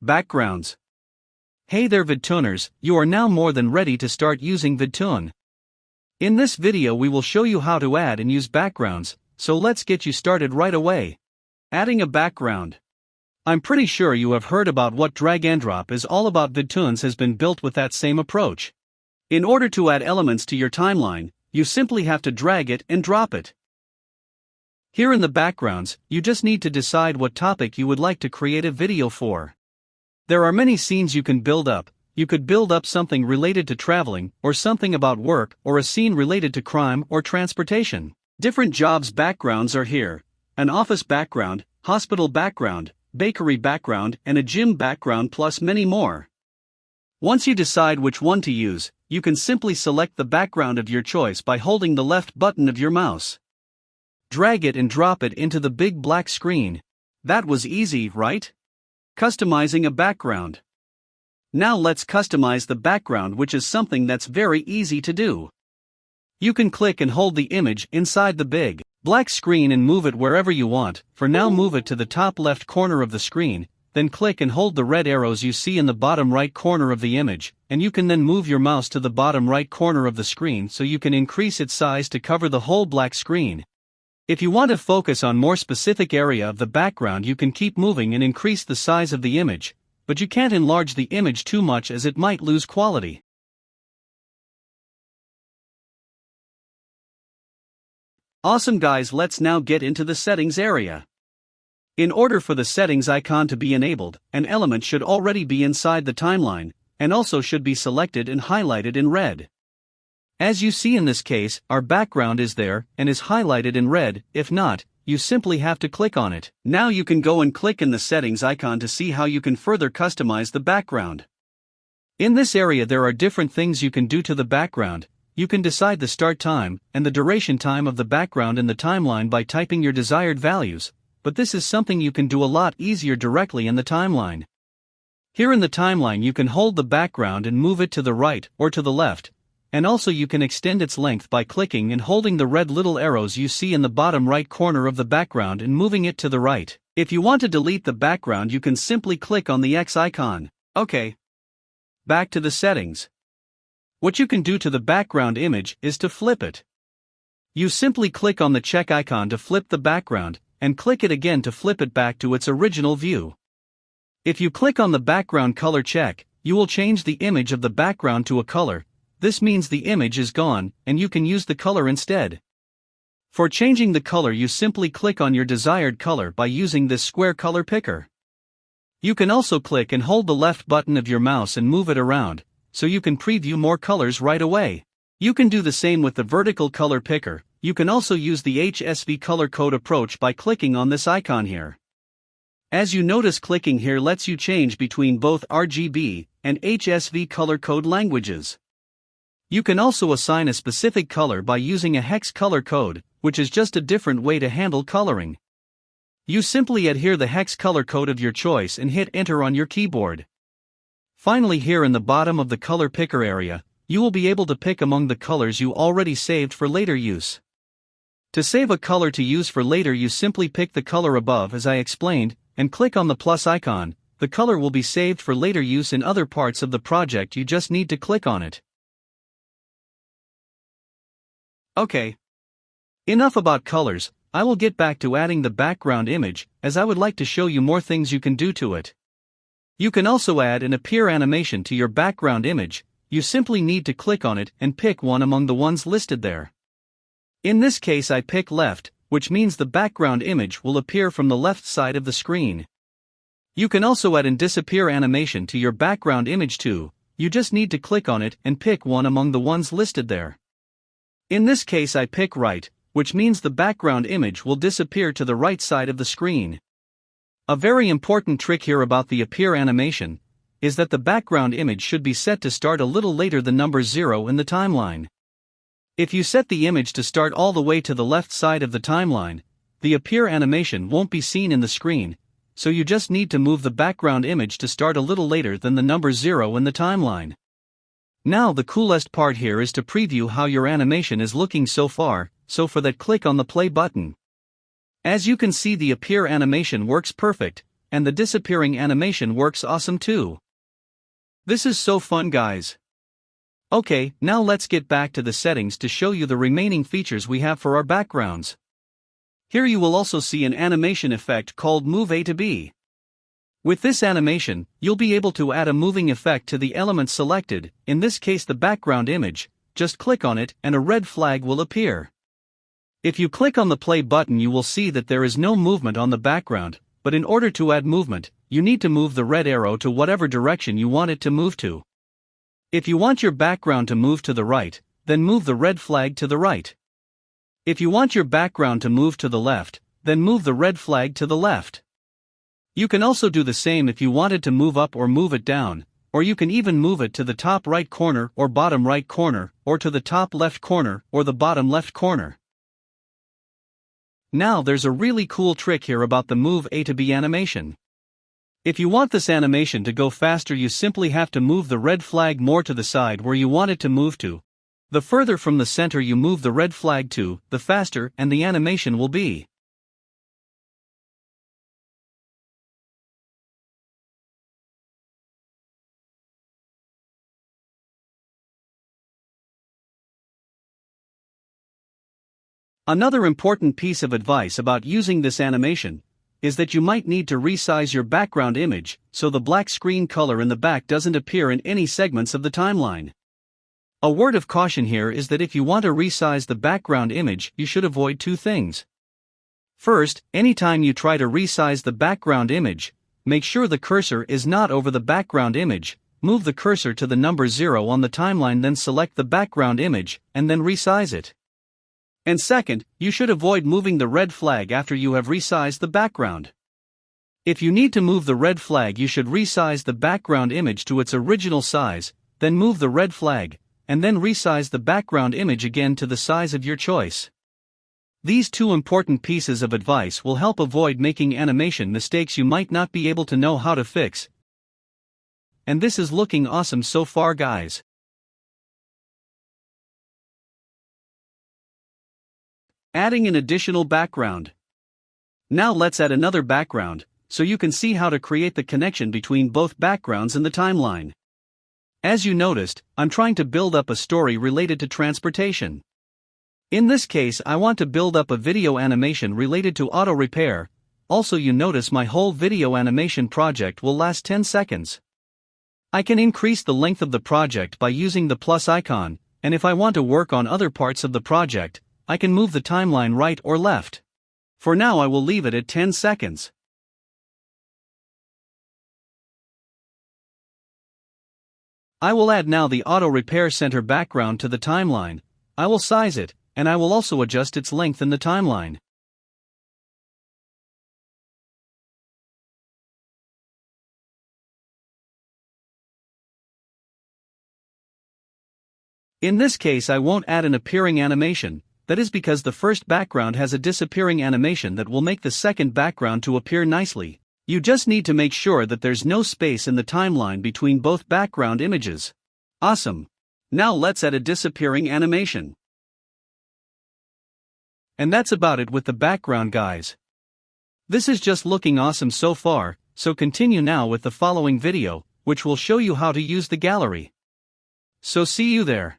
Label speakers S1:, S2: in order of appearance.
S1: Backgrounds. Hey there Vidtooners, you are now more than ready to start using Vidtoon. In this video we will show you how to add and use backgrounds, so let's get you started right away. Adding a background. I'm pretty sure you have heard about what drag and drop is all about. Vidtoons has been built with that same approach. In order to add elements to your timeline, you simply have to drag it and drop it. Here in the backgrounds, you just need to decide what topic you would like to create a video for. There are many scenes you can build up. You could build up something related to traveling, or something about work, or a scene related to crime or transportation. Different jobs backgrounds are here: an office background, hospital background, bakery background, and a gym background, plus many more. Once you decide which one to use, you can simply select the background of your choice by holding the left button of your mouse. Drag it and drop it into the big black screen. That was easy, right? Customizing a background. Now let's customize the background, which is something that's very easy to do. You can click and hold the image inside the big black screen and move it wherever you want. For now, move it to the top left corner of the screen, then click and hold the red arrows you see in the bottom right corner of the image, and you can then move your mouse to the bottom right corner of the screen so you can increase its size to cover the whole black screen. If you want to focus on more specific area of the background, you can keep moving and increase the size of the image, but you can't enlarge the image too much as it might lose quality. Awesome guys, let's now get into the settings area. In order for the settings icon to be enabled, an element should already be inside the timeline, and also should be selected and highlighted in red. As you see in this case, our background is there and is highlighted in red. If not, you simply have to click on it. Now you can go and click in the settings icon to see how you can further customize the background. In this area there are different things you can do to the background. You can decide the start time and the duration time of the background in the timeline by typing your desired values, but this is something you can do a lot easier directly in the timeline. Here in the timeline you can hold the background and move it to the right or to the left. And also you can extend its length by clicking and holding the red little arrows you see in the bottom right corner of the background and moving it to the right. If you want to delete the background, you can simply click on the X icon. Okay. Back to the settings. What you can do to the background image is to flip it. You simply click on the check icon to flip the background, and click it again to flip it back to its original view. If you click on the background color check, you will change the image of the background to a color. This means the image is gone, and you can use the color instead. For changing the color, you simply click on your desired color by using this square color picker. You can also click and hold the left button of your mouse and move it around, so you can preview more colors right away. You can do the same with the vertical color picker. You can also use the HSV color code approach by clicking on this icon here. As you notice, clicking here lets you change between both RGB and HSV color code languages. You can also assign a specific color by using a hex color code, which is just a different way to handle coloring. You simply adhere the hex color code of your choice and hit enter on your keyboard. Finally, here in the bottom of the color picker area, you will be able to pick among the colors you already saved for later use. To save a color to use for later, you simply pick the color above as I explained, and click on the plus icon. The color will be saved for later use in other parts of the project. You just need to click on it. Okay. Enough about colors. I will get back to adding the background image, as I would like to show you more things you can do to it. You can also add an appear animation to your background image. You simply need to click on it and pick one among the ones listed there. In this case I pick left, which means the background image will appear from the left side of the screen. You can also add an disappear animation to your background image too. You just need to click on it and pick one among the ones listed there. In this case I pick right, which means the background image will disappear to the right side of the screen. A very important trick here about the appear animation is that the background image should be set to start a little later than number 0 in the timeline. If you set the image to start all the way to the left side of the timeline, the appear animation won't be seen in the screen, so you just need to move the background image to start a little later than the number 0 in the timeline. Now the coolest part here is to preview how your animation is looking so far, so for that click on the play button. As you can see, the appear animation works perfect, and the disappearing animation works awesome too. This is so fun, guys. Okay, now let's get back to the settings to show you the remaining features we have for our backgrounds. Here you will also see an animation effect called Move A to B. With this animation, you'll be able to add a moving effect to the element selected, in this case the background image. Just click on it and a red flag will appear. If you click on the play button you will see that there is no movement on the background, but in order to add movement, you need to move the red arrow to whatever direction you want it to move to. If you want your background to move to the right, then move the red flag to the right. If you want your background to move to the left, then move the red flag to the left. You can also do the same if you wanted to move up or move it down, or you can even move it to the top right corner or bottom right corner, or to the top left corner or the bottom left corner. Now there's a really cool trick here about the Move A to B animation. If you want this animation to go faster you simply have to move the red flag more to the side where you want it to move to. The further from the center you move the red flag to, the faster and the animation will be. Another important piece of advice about using this animation is that you might need to resize your background image so the black screen color in the back doesn't appear in any segments of the timeline. A word of caution here is that if you want to resize the background image, you should avoid two things. First, anytime you try to resize the background image, make sure the cursor is not over the background image. Move the cursor to the number 0 on the timeline, then select the background image, and then resize it. And second, you should avoid moving the red flag after you have resized the background. If you need to move the red flag, you should resize the background image to its original size, then move the red flag, and then resize the background image again to the size of your choice. These two important pieces of advice will help avoid making animation mistakes you might not be able to know how to fix. And this is looking awesome so far, guys. Adding an additional background. Now let's add another background, so you can see how to create the connection between both backgrounds in the timeline. As you noticed, I'm trying to build up a story related to transportation. In this case, I want to build up a video animation related to auto repair. Also, you notice my whole video animation project will last 10 seconds. I can increase the length of the project by using the plus icon, and if I want to work on other parts of the project, I can move the timeline right or left. For now, I will leave it at 10 seconds. I will add now the Auto Repair Center background to the timeline. I will size it, and I will also adjust its length in the timeline. In this case, I won't add an appearing animation. That is because the first background has a disappearing animation that will make the second background to appear nicely. You just need to make sure that there's no space in the timeline between both background images. Awesome! Now let's add a disappearing animation. And that's about it with the background, guys. This is just looking awesome so far, so continue now with the following video, which will show you how to use the gallery. So see you there.